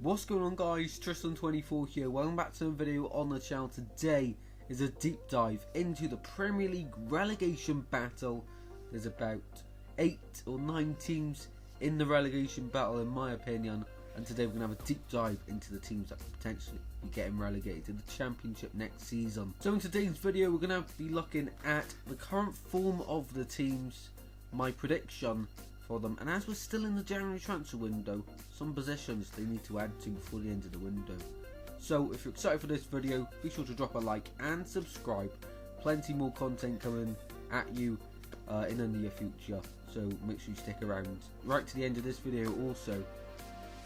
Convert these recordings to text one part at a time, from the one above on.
What's going on, guys? Tristan24 here. Welcome back to a video on the channel. Today is a deep dive into the Premier League relegation battle. There's about 8 or 9 teams in the relegation battle in my opinion, and today we're going to have a deep dive into the teams that could potentially be getting relegated to the Championship next season. So in today's video we're going to be looking at the current form of the teams, my prediction for them, and as we're still in the January transfer window, some positions they need to add to before the end of the window. So if you're excited for this video, be sure to drop a like and subscribe. Plenty more content coming at you in the near future, so make sure you stick around right to the end of this video also,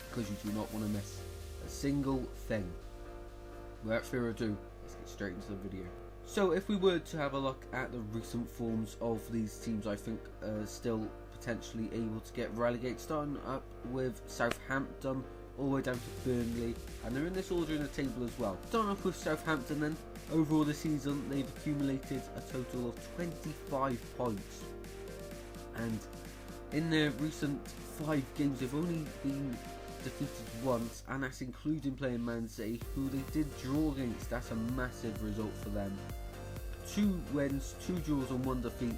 because you do not want to miss a single thing. Without further ado, let's get straight into the video. So if we were to have a look at the recent forms of these teams, I think still potentially able to get relegated, starting up with Southampton all the way down to Burnley, and they're in this order in the table as well. Starting off with Southampton then, overall this season they've accumulated a total of 25 points, and in their recent 5 games they've only been defeated once, and that's including playing Man City, who they did draw against. That's a massive result for them. 2 wins, 2 draws and 1 defeat.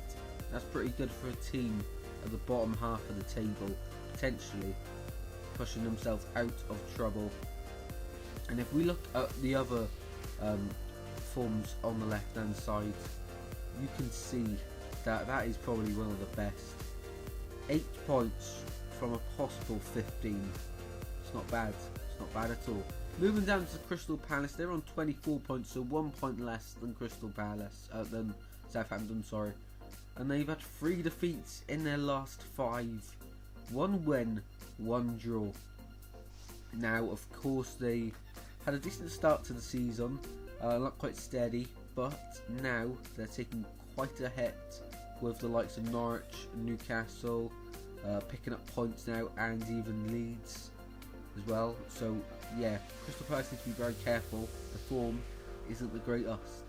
That's pretty good for a team at the bottom half of the table, potentially pushing themselves out of trouble. And if we look at the other forms on the left hand side, you can see that that is probably one of the best. 8 points from a possible 15. It's not bad. It's not bad at all. Moving down to Crystal Palace, they're on 24 points, so 1 point less than Crystal Palace, than Southampton, sorry. And they've had 3 defeats in their last 5. 1 win, 1 draw. Now, of course, they had a decent start to the season, not quite steady, but now they're taking quite a hit with the likes of Norwich, Newcastle, picking up points now, and even Leeds as well. So yeah, Crystal Palace needs to be very careful. The form isn't the greatest,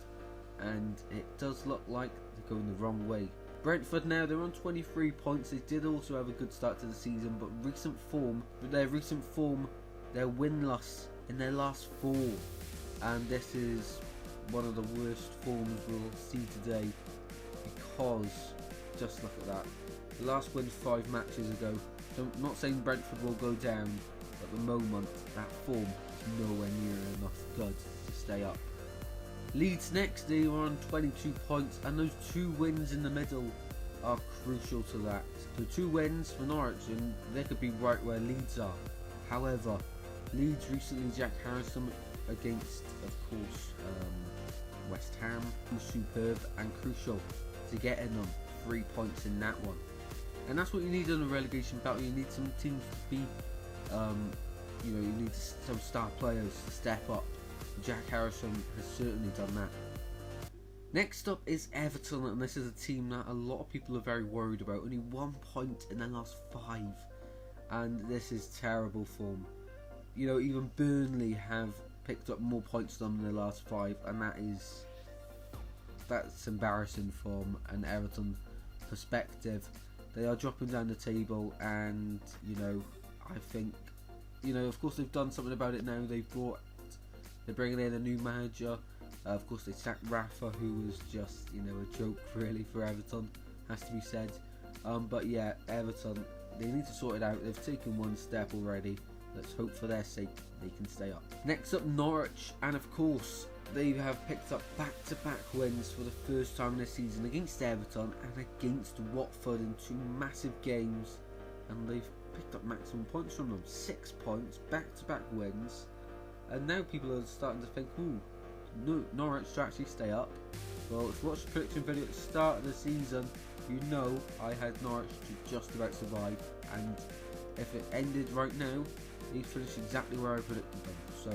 and it does look like they're going the wrong way. Brentford now, they're on 23 points. They did also have a good start to the season, but their win-loss in their last 4, and this is one of the worst forms we'll see today, because just look at that. The last win 5 matches ago. So I'm not saying Brentford will go down, but at the moment that form is nowhere near enough good to stay up. Leeds next, they were on 22 points, and those 2 wins in the middle are crucial to that. So 2 wins for Norwich, and they could be right where Leeds are. However, Leeds recently, Jack Harrison against, of course, West Ham was superb and crucial to getting them 3 points in that one. And that's what you need in a relegation battle. You need some teams to be, you need some star players to step up. Jack Harrison has certainly done that. Next up is Everton, and this is a team that a lot of people are very worried about. Only 1 point in their last 5, and this is terrible form. Even Burnley have picked up more points than them in their last 5, and that's embarrassing from an Everton perspective. They are dropping down the table, and I think of course they've done something about it now. They're bringing in a new manager. Of course, they sacked Rafa, who was just, a joke really for Everton, has to be said. But yeah, Everton, they need to sort it out. They've taken 1 step already. Let's hope for their sake they can stay up. Next up, Norwich, and of course, they have picked up back-to-back wins for the first time this season against Everton and against Watford in 2 massive games, and they've picked up maximum points from them. 6 points, back-to-back wins. And now people are starting to think, Norwich to actually stay up. Well, if you watched the prediction video at the start of the season, I had Norwich to just about survive, and if it ended right now, they'd finish exactly where I predicted them, so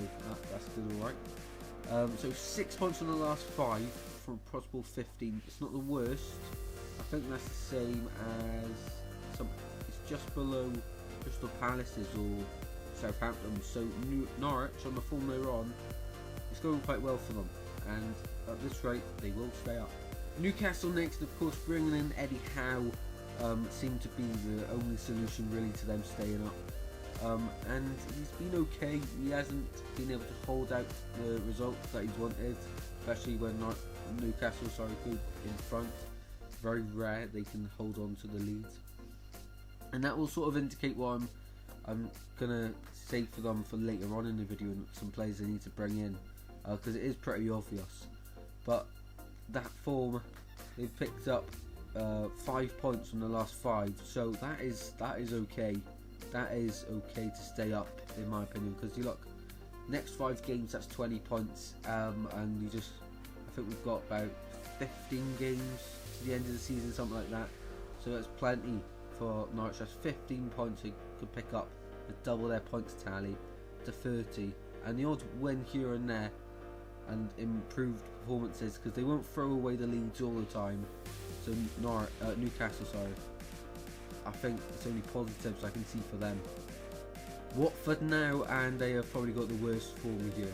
that's good, alright. So 6 points from the last 5 from a possible 15. It's not the worst. I think that's the same as it's just below Crystal Palace's or Southampton. So Norwich, on the form they're on, it's going quite well for them, and at this rate they will stay up. Newcastle next, of course, bringing in Eddie Howe seemed to be the only solution really to them staying up. and he's been okay. He hasn't been able to hold out the results that he's wanted, especially when Newcastle go in front. It's very rare they can hold on to the lead, and that will sort of indicate what I'm gonna say for them for later on in the video, and some players they need to bring in, because it is pretty obvious. But that form, they've picked up 5 points from the last 5, so that is okay. That is okay to stay up, in my opinion, because you look, next 5 games, that's 20 points, and I think we've got about 15 games to the end of the season, something like that. So that's plenty for Norwich. That's 15 points they could pick up to double their points tally to 30, and the odd win here and there, and improved performances, because they won't throw away the leads all the time. So Newcastle, I think it's only positives I can see for them. Watford now, and they have probably got the worst form here.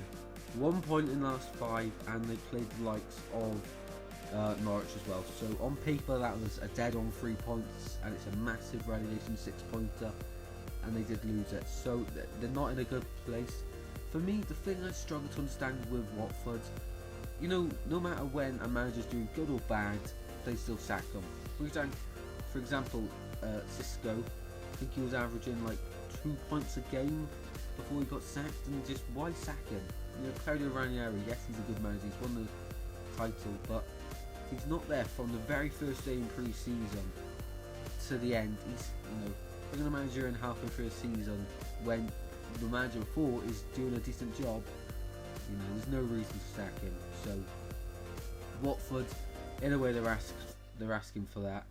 1 point in the last 5, and they played the likes of Norwich as well. So on paper that was a dead on 3 points, and it's a massive relegation 6-pointer, and they did lose it. So they're not in a good place. For me, the thing I struggle to understand with Watford, you know, no matter when a manager's doing good or bad, they still sack them. For example, Cisco, I think he was averaging like 2 points a game before he got sacked, and just why sack him? You know, Claudio Ranieri, yes, he's a good manager, he's won the title, but he's not there from the very first day in pre-season to the end. He's, you know, bringing a manager in halfway through a season when the manager before is doing a decent job, you know, there's no reason to sack him. So Watford, in a way, they're asking for that,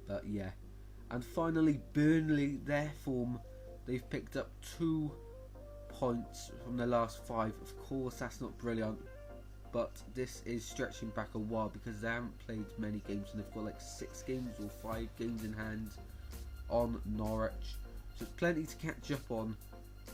but yeah. And finally, Burnley, their form, they've picked up 2 points from their last 5. Of course, that's not brilliant, but this is stretching back a while because they haven't played many games, and they've got like 6 games or 5 games in hand on Norwich. So it's plenty to catch up on,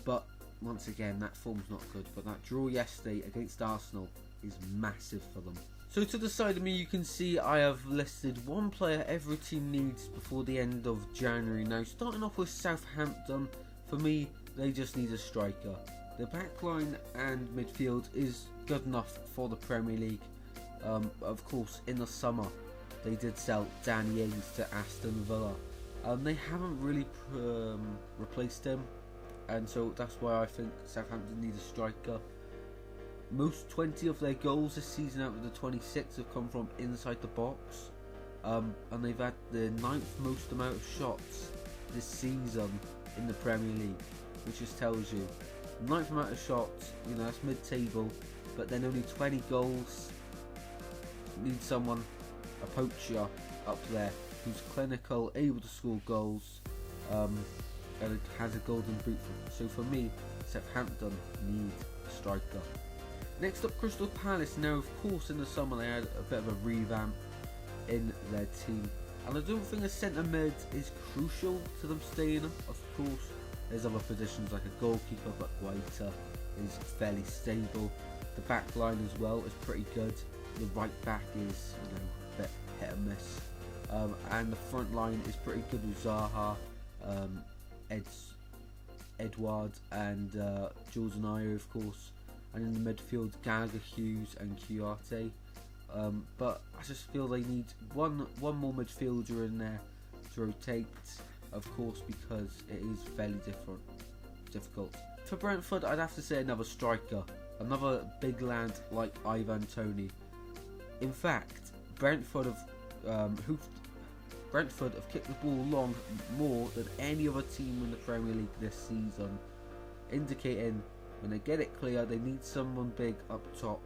but once again, that form's not good. But that draw yesterday against Arsenal is massive for them. So to the side of me, you can see I have listed 1 player every team needs before the end of January. Now, starting off with Southampton, for me, they just need a striker. The backline and midfield is good enough for the Premier League. Of course, in the summer, they did sell Danny Ings to Aston Villa. They haven't really replaced him, and so that's why I think Southampton need a striker. Most 20 of their goals this season out of the 26 have come from inside the box, and they've had the 9th most amount of shots this season in the Premier League, which just tells you 9th amount of shots, you know, that's mid-table, but then only 20 goals. Need someone, a poacher up there, who's clinical, able to score goals, and has a golden boot. So for me, Southampton need a striker. Next up, Crystal Palace. Now, of course, in the summer they had a bit of a revamp in their team, and I don't think a centre mid is crucial to them staying up. Of course, there's other positions like a goalkeeper, but Guaita is fairly stable. The back line as well is pretty good. The right back is, you know, a bit hit and miss. And the front line is pretty good with Zaha, Edward, and Jules and Ayer, of course. And in the midfield, Gallagher, Hughes, and Chiarte. But I just feel they need one more midfielder in there to rotate, of course, because it is fairly difficult. For Brentford, I'd have to say another striker, another big lad like Ivan Toney. In fact, Brentford have kicked the ball long more than any other team in the Premier League this season, indicating when they get it clear, they need someone big up top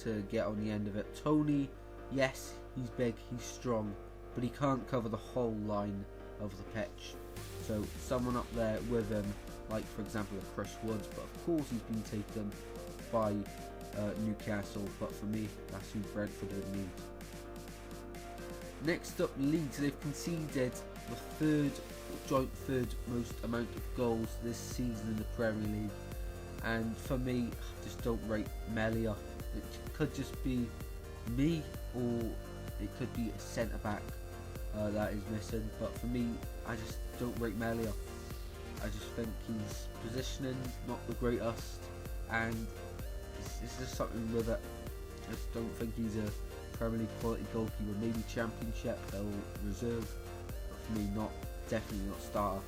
to get on the end of it. Toney, yes, he's big, he's strong, but he can't cover the whole line of the pitch. So someone up there with him, like for example a Chris Woods, but of course he's been taken by Newcastle, but for me, that's who Brentford would need. Next up, Leeds. They've conceded the joint third most amount of goals this season in the Premier League. And for me, I just don't rate Melia. It could just be me, or it could be a centre back that is missing. But for me, I just don't rate Melia. I just think his positioning not the greatest, and it's just something with it. I just don't think he's a Premier League quality goalkeeper. Maybe Championship or reserve, but for me, definitely not starter.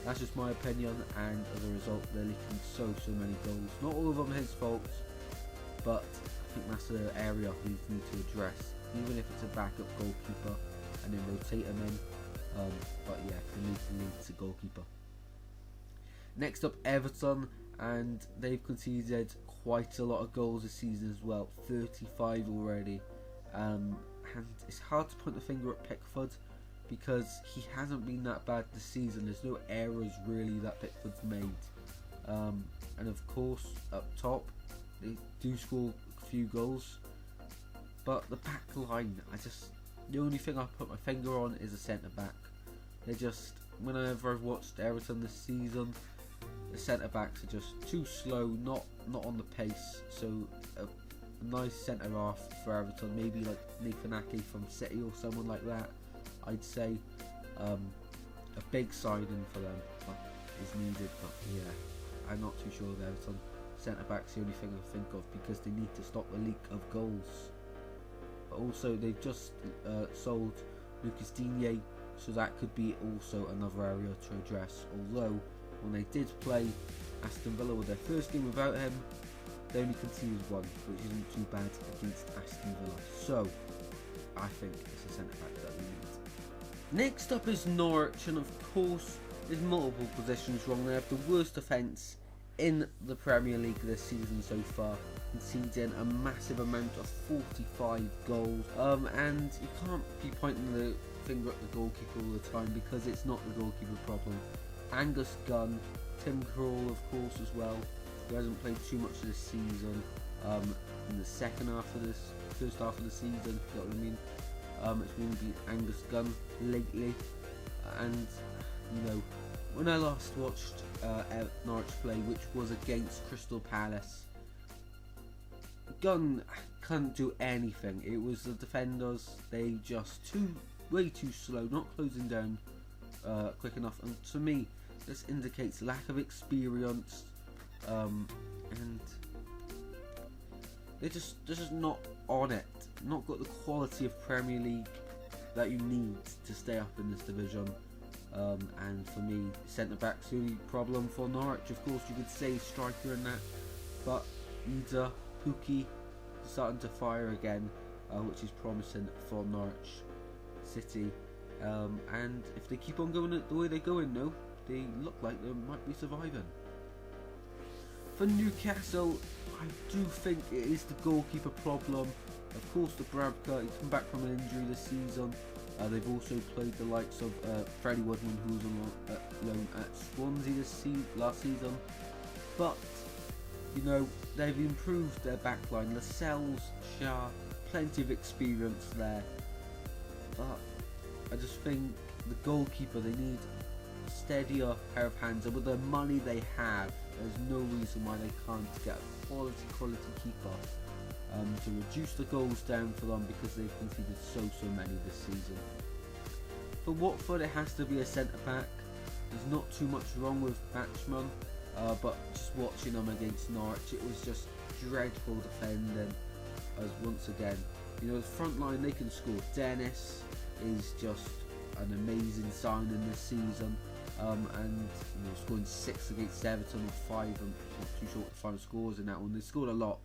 That's just my opinion, and as a result, they're leaking so many goals. Not all of them his fault, but I think that's an area we need to address, even if it's a backup goalkeeper, and then rotate him in. But yeah, for me, he needs a goalkeeper. Next up, Everton, and they've conceded quite a lot of goals this season as well, 35 already. And it's hard to point the finger at Pickford, because he hasn't been that bad this season. There's no errors really that Pickford's made. And of course, up top, they do score a few goals. But the back line, the only thing I put my finger on is a centre-back. Whenever I've watched Everton this season, the centre-backs are just too slow, not on the pace. So a nice centre-half for Everton, maybe like Notifacation from City or someone like that, I'd say. A big signing for them is needed, but yeah, I'm not too sure of Everton. Centre-back's the only thing I think of, because they need to stop the leak of goals. But also, they've just sold Lucas Digne, so that could be also another area to address. Although, when they did play Aston Villa with their first game without him, they only conceded one, which isn't too bad against Aston Villa. So, I think it's a centre-back that we need. Next up is Norwich, and of course, there's multiple positions wrong. They have the worst defence in the Premier League this season so far, conceding a massive amount of 45 goals. And you can't be pointing the finger at the goalkeeper all the time, because it's not the goalkeeper problem. Angus Gunn, Tim Krul of course as well, who hasn't played too much this season. In the first half of the season, you know what I mean. It's mainly been Angus Gunn lately, and you know, when I last watched Norwich play, which was against Crystal Palace, Gunn couldn't do anything. It was the defenders; they just way too slow, not closing down quick enough. And to me, this indicates lack of experience, and they're just not on it. Not got the quality of Premier League that you need to stay up in this division. And for me, centre-back's the only problem for Norwich. Of course, you could say striker in that, but Ida, Pukki starting to fire again, which is promising for Norwich City. And if they keep on going the way they're going now, they look like they might be surviving. For Newcastle, I do think it is the goalkeeper problem. Of course, the Brabka, he's come back from an injury this season. They've also played the likes of Freddie Woodman, who was on loan at Swansea last season. But, you know, they've improved their backline. Lascelles, Shah, plenty of experience there. But I just think the goalkeeper, they need a steadier pair of hands. And with the money they have, there's no reason why they can't get a quality keeper to reduce the goals down for them, because they've conceded so many this season. For Watford, it has to be a centre-back. There's not too much wrong with Batlle, but just watching them against Norwich, it was just dreadful defending. As once again, you know, the front line, they can score. Dennis is just an amazing signing this season, and you know, scoring 6 against Everton or 5. I'm not too sure what the final scores in that one. They scored a lot.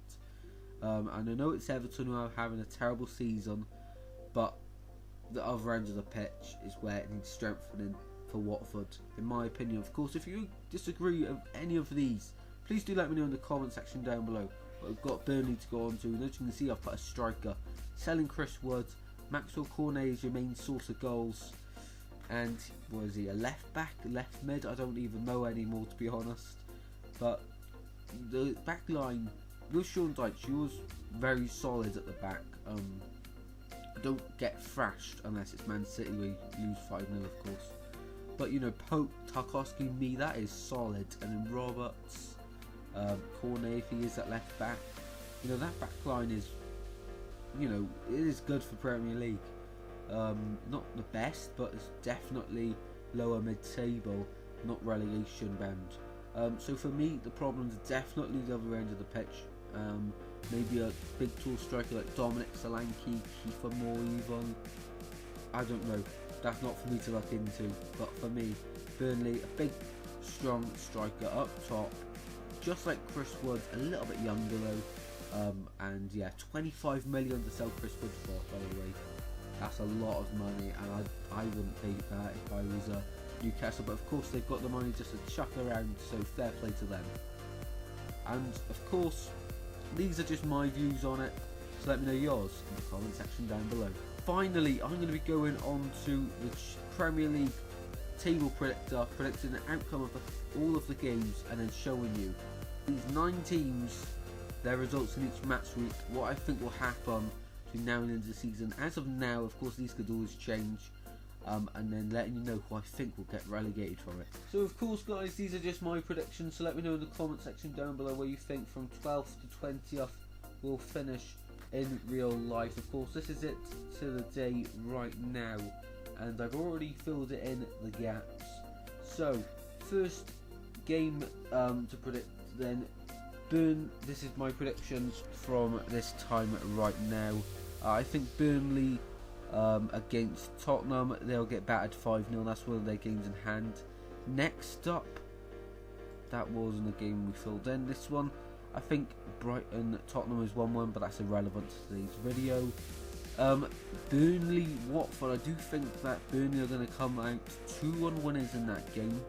And I know it's Everton who are having a terrible season, but the other end of the pitch is where it needs strengthening for Watford, in my opinion. Of course, if you disagree with any of these, please do let me know in the comment section down below. But we've got Burnley to go on to, and as you can see, I've put a striker. Selling Chris Wood, Maxwell Cornet is your main source of goals, and what is he, a left back, left mid? I don't even know anymore, to be honest. But the back line, with Sean Dyche, he was very solid at the back. Don't get thrashed unless it's Man City where you lose 5-0, of course. But you know, Pope, Tarkowski, me, that is solid. And then Roberts, Cornet, if he is at left back, you know, that back line is, you know, it is good for Premier League. Not the best, but it's definitely lower mid-table. not relegation bound. So for me, the problem's definitely the other end of the pitch. Maybe a big tall striker like Dominic Solanke, Kiefer Moore even. I don't know. That's not for me to look into. But for me, Burnley, a big, strong striker up top, just like Chris Wood, a little bit younger though. And yeah, 25 million to sell Chris Wood for, by the way. That's a lot of money, and I wouldn't pay that if I was Newcastle. But of course, they've got the money just to chuck around, so fair play to them. And of course, these are just my views on it, so let me know yours in the comment section down below. Finally, I'm going to be going on to the Premier League table predictor, predicting the outcome of all of the games and then showing you these 9 teams, their results in each match week, what I think will happen between now and the end of the season. As of now, of course, these could always change, and then letting you know who I think will get relegated from it. So of course guys, these are just my predictions, so let me know in the comment section down below where you think from 12th to 20th will finish in real life. Of course, this is it to the day right now, and I've already filled it in the gaps. So first game to predict then, this is my predictions from this time right now. I think Burnley against Tottenham, they'll get battered 5-0. That's one of their games in hand. Next up, that wasn't a game we filled in. This one, I think Brighton Tottenham is 1-1, but that's irrelevant to today's video. Burnley Watford, I do think that Burnley are going to come out 2-1 winners in that game.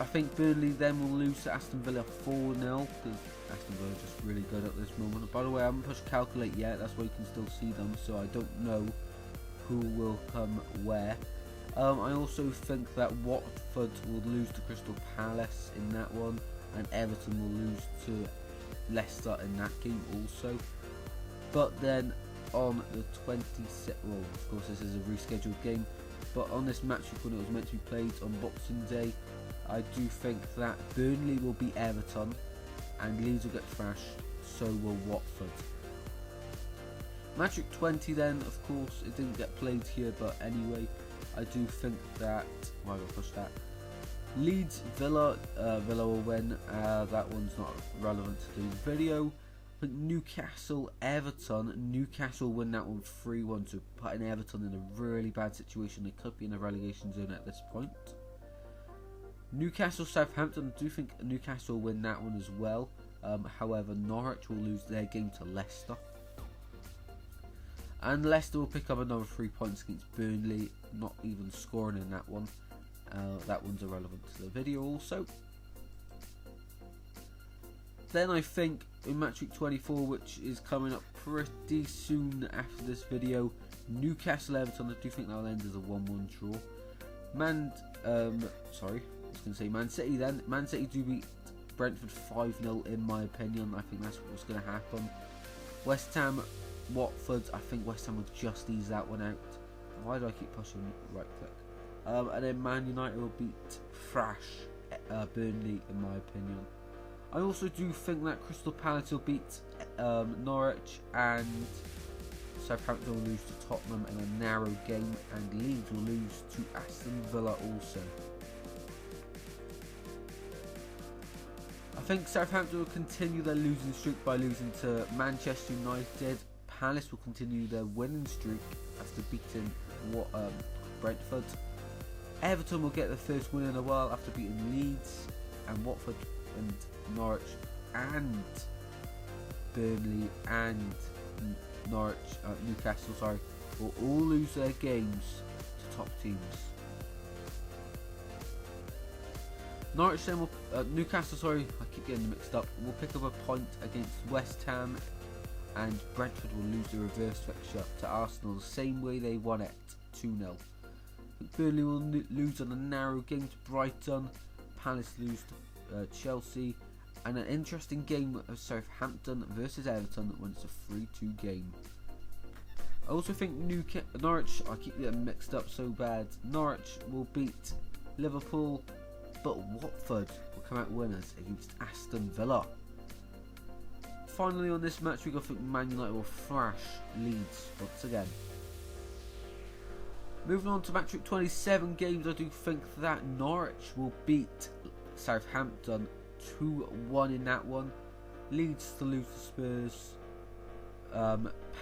I think Burnley then will lose to Aston Villa 4-0, because Aston Villa are just really good at this moment. By the way, I haven't pushed calculate yet, that's why you can still see them, so I don't know who will come where. I also think that Watford will lose to Crystal Palace in that one, and Everton will lose to Leicester in that game also. But then on the 26th, well, of course this is a rescheduled game, but on this match week when it was meant to be played on Boxing Day, I do think that Burnley will beat Everton and Leeds will get thrashed, so will Watford. Match week 20 then, of course, it didn't get played here, but anyway, I do think that, why did I push that? Leeds Villa, Villa will win, that one's not relevant to the video. I think Newcastle Everton, Newcastle will win that one 3-1, so putting Everton in a really bad situation. They could be in a relegation zone at this point. Newcastle Southampton, I do think Newcastle will win that one as well. However, Norwich will lose their game to Leicester. And Leicester will pick up another 3 points against Burnley, not even scoring in that one. That one's irrelevant to the video also. Then I think in match week 24, which is coming up pretty soon after this video, Newcastle Everton, I do think that'll end as a 1-1 draw. Man City then. Man City do beat Brentford 5-0 in my opinion. I think that's what's going to happen. West Ham Watford, I think West Ham will just ease that one out. Why do I keep pushing right click? And then Man United will beat thrash Burnley in my opinion. I also do think that Crystal Palace will beat Norwich, and Southampton will lose to Tottenham in a narrow game, and Leeds will lose to Aston Villa also. I think Southampton will continue their losing streak by losing to Manchester United. Palace will continue their winning streak after beating Brentford. Everton will get their first win in a while after beating Leeds, and Watford and Norwich and Burnley and Newcastle will all lose their games to top teams. Newcastle, I keep getting them mixed up, will pick up a point against West Ham, and Brentford will lose the reverse fixture to Arsenal the same way they won it, 2-0. Burnley will lose on a narrow game to Brighton, Palace lose to Chelsea, and an interesting game of Southampton versus Everton when it's a 3-2 game. I also think Norwich, I keep getting mixed up so bad, Norwich will beat Liverpool, but Watford will come out winners against Aston Villa. Finally on this match week, I think Man United will thrash Leeds once again. Moving on to match week 27 games, I do think that Norwich will beat Southampton 2-1 in that one. Leeds to lose to Spurs.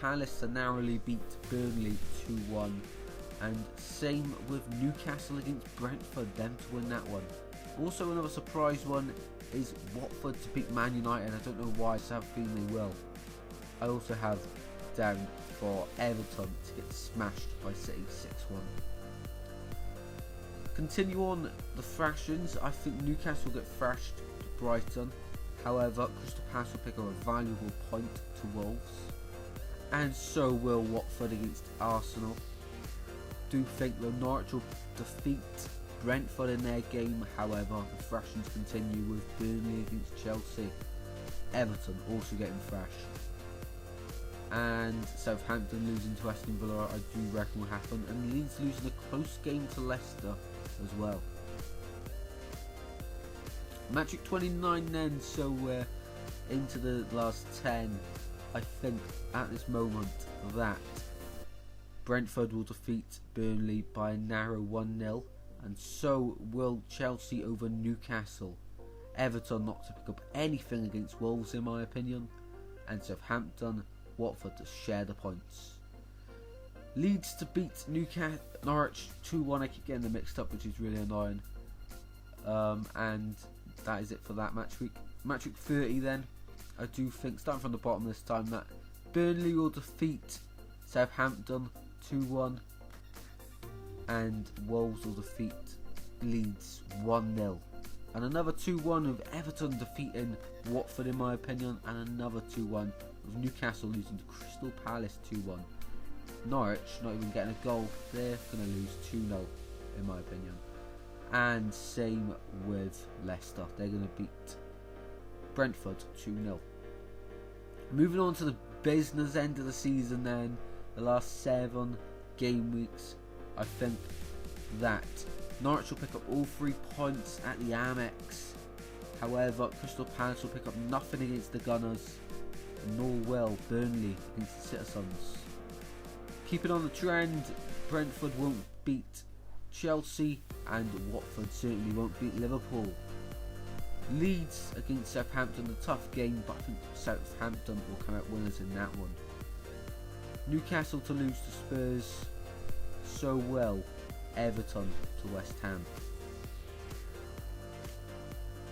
Palace to narrowly beat Burnley 2-1. And same with Newcastle against Brentford, them to win that one. Also another surprise one is Watford to beat Man United. I don't know why, I have a feeling they will. I also have down for Everton to get smashed by City 6-1. Continue on the thrashings. I think Newcastle will get thrashed to Brighton. However, Crystal Palace will pick up a valuable point to Wolves. And so will Watford against Arsenal. Do think that Norwich will defeat Brentford in their game. However, the thrashings continue with Burnley against Chelsea. Everton also getting thrashed. And Southampton losing to Aston Villa, I do reckon will happen. And Leeds losing a close game to Leicester as well. Match week 29 then, so we're into the last 10. I think at this moment that Brentford will defeat Burnley by a narrow 1-0, and so will Chelsea over Newcastle. Everton not to pick up anything against Wolves in my opinion, and Southampton, Watford to share the points. Leeds to beat Norwich 2-1. I keep getting them mixed up, which is really annoying. And that is it for that match week. Match week 30 then, I do think, starting from the bottom this time, that Burnley will defeat Southampton 2-1 and Wolves will defeat Leeds 1-0. And another 2-1 of Everton defeating Watford in my opinion, and another 2-1 of Newcastle losing to Crystal Palace 2-1. Norwich not even getting a goal, they're going to lose 2-0 in my opinion. And same with Leicester, they're going to beat Brentford 2-0. Moving on to the business end of the season then, the last 7 game weeks, I think that Norwich will pick up all 3 points at the Amex. However, Crystal Palace will pick up nothing against the Gunners, nor will Burnley against the Citizens. Keeping on the trend, Brentford won't beat Chelsea and Watford certainly won't beat Liverpool. Leeds against Southampton, a tough game, but I think Southampton will come out winners in that one. Newcastle to lose to Spurs, so will Everton to West Ham.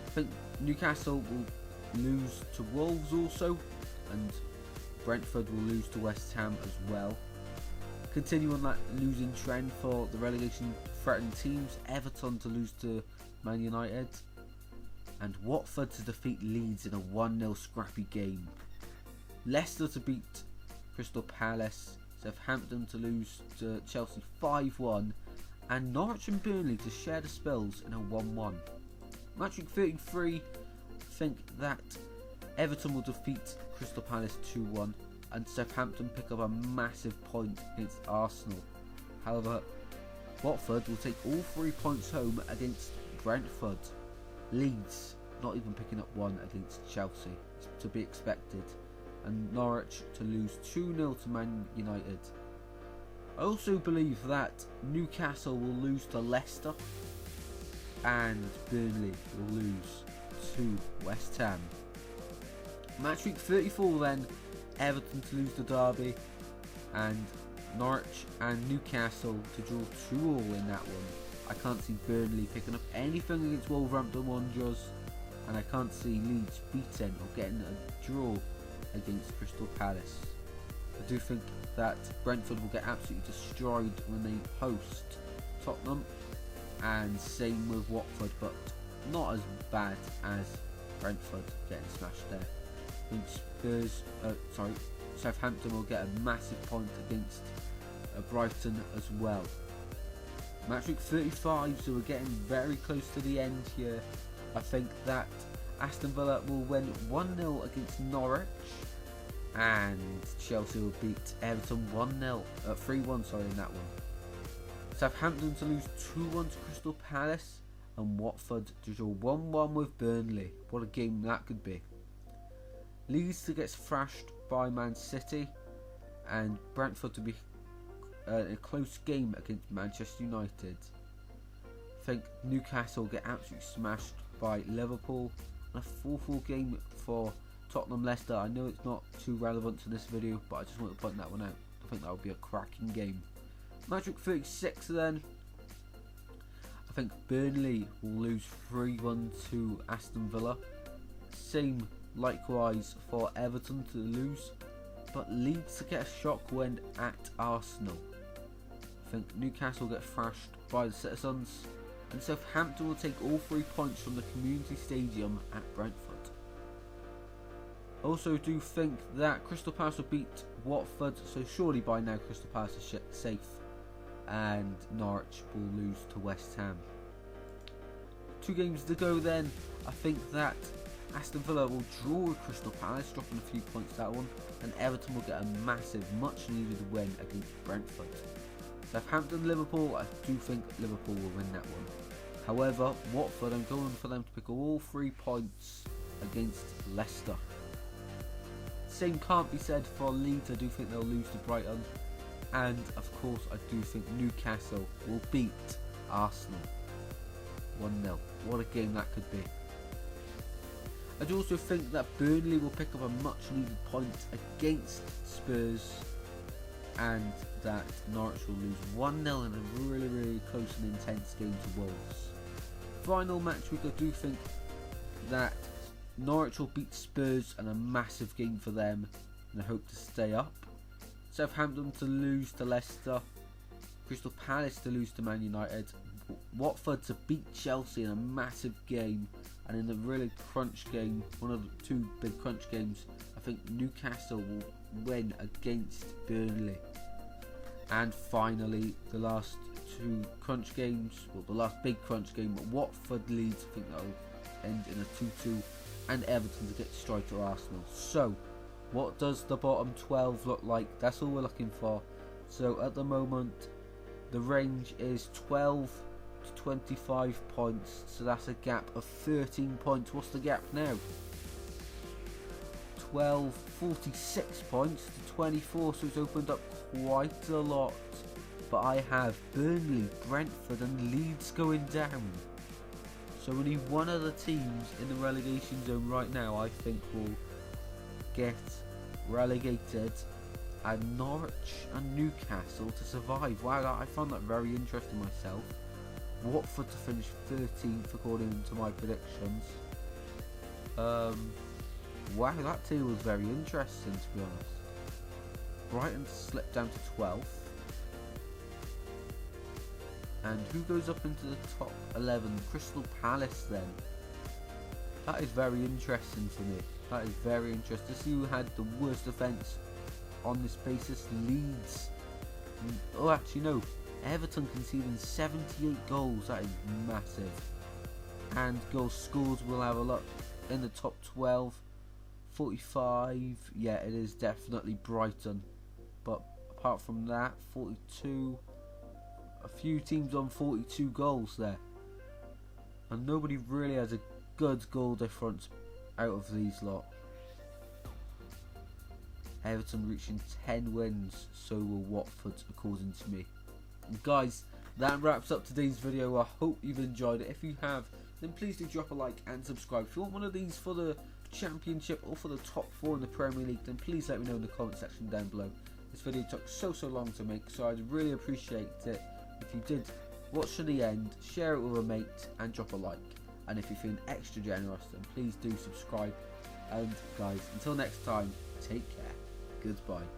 I think Newcastle will lose to Wolves also, and Brentford will lose to West Ham as well. Continue on that losing trend for the relegation threatened teams. Everton to lose to Man United, and Watford to defeat Leeds in a 1-0 scrappy game. Leicester to beat Crystal Palace, Southampton to lose to Chelsea 5-1, and Norwich and Burnley to share the spills in a 1-1. Match week 33, I think that Everton will defeat Crystal Palace 2-1, and Southampton pick up a massive point against Arsenal. However, Watford will take all 3 points home against Brentford. Leeds not even picking up one against Chelsea, to be expected, and Norwich to lose 2-0 to Man United. I also believe that Newcastle will lose to Leicester and Burnley will lose to West Ham. Match week 34 then, Everton to lose to Derby, and Norwich and Newcastle to draw 2-2 in that one. I can't see Burnley picking up anything against Wolverhampton Wanderers, and I can't see Leeds beating or getting a draw against Crystal Palace. I do think that Brentford will get absolutely destroyed when they host Tottenham, and same with Watford, but not as bad as Brentford getting smashed there. I think Southampton will get a massive point against Brighton as well. Match week 35, so we're getting very close to the end here. I think that Aston Villa will win 1-0 against Norwich, and Chelsea will beat Everton 3-1 in that one. Southampton to lose 2-1 to Crystal Palace, and Watford to draw 1-1 with Burnley. What a game that could be. Leeds to get thrashed by Man City, and Brentford to be a close game against Manchester United. I think Newcastle get absolutely smashed by Liverpool. A 4-4 game for Tottenham Leicester. I know it's not too relevant to this video, but I just want to point that one out. I think that would be a cracking game. Match week 36 then. I think Burnley will lose 3-1 to Aston Villa. Same likewise for Everton to lose, but Leeds to get a shock win at Arsenal. I think Newcastle will get thrashed by the Citizens, and Southampton will take all 3 points from the Community Stadium at Brentford. Also do think that Crystal Palace will beat Watford, so surely by now Crystal Palace is safe, and Norwich will lose to West Ham. 2 games to go then. I think that Aston Villa will draw with Crystal Palace, dropping a few points that one, and Everton will get a massive, much needed win against Brentford. Southampton, Liverpool, I do think Liverpool will win that one. However, Watford, I'm going for them to pick all 3 points against Leicester. Same can't be said for Leeds. I do think they'll lose to Brighton, and of course I do think Newcastle will beat Arsenal 1-0. What a game that could be. I do also think that Burnley will pick up a much needed point against Spurs, and that Norwich will lose 1-0 in a really close and intense game to Wolves. Final match week, I do think that Norwich will beat Spurs in a massive game for them, and I hope to stay up. Southampton to lose to Leicester, Crystal Palace to lose to Man United, Watford to beat Chelsea in a massive game, and in a really crunch game, one of the 2 big crunch games, I think Newcastle will win against Burnley. And finally, the last 2 crunch games, well, the last big crunch game, Watford Leeds, I think that will end in a 2-2, and Everton to get destroyed to Arsenal. So, what does the bottom 12 look like? That's all we're looking for. So at the moment, the range is 12 to 25 points, so that's a gap of 13 points. What's the gap now? 46 points to 24, so it's opened up quite a lot. But I have Burnley, Brentford and Leeds going down. So only one of the teams in the relegation zone right now I think will get relegated, and Norwich and Newcastle to survive. Wow, I found that very interesting myself. Watford to finish 13th according to my predictions. Wow, that too was very interesting, to be honest. Brighton to slip down to 12th. And who goes up into the top 11? Crystal Palace then. That is very interesting to me. That is very interesting to see who had the worst defence on this basis. Leeds. Oh, actually no. Everton conceding 78 goals. That is massive. And goals scored, we'll have a look in the top 12. 45. Yeah, it is definitely Brighton. But apart from that, 42. A few teams on 42 goals there. And nobody really has a good goal difference out of these lot. Everton reaching 10 wins, so will Watford according to me. And guys, that wraps up today's video. I hope you've enjoyed it. If you have, then please do drop a like and subscribe. If you want one of these for the Championship or for the top 4 in the Premier League, then please let me know in the comment section down below. This video took so long to make, so I'd really appreciate it if you did watch to the end, share it with a mate and drop a like. And if you're feeling extra generous, then please do subscribe. And guys, until next time, take care. Goodbye.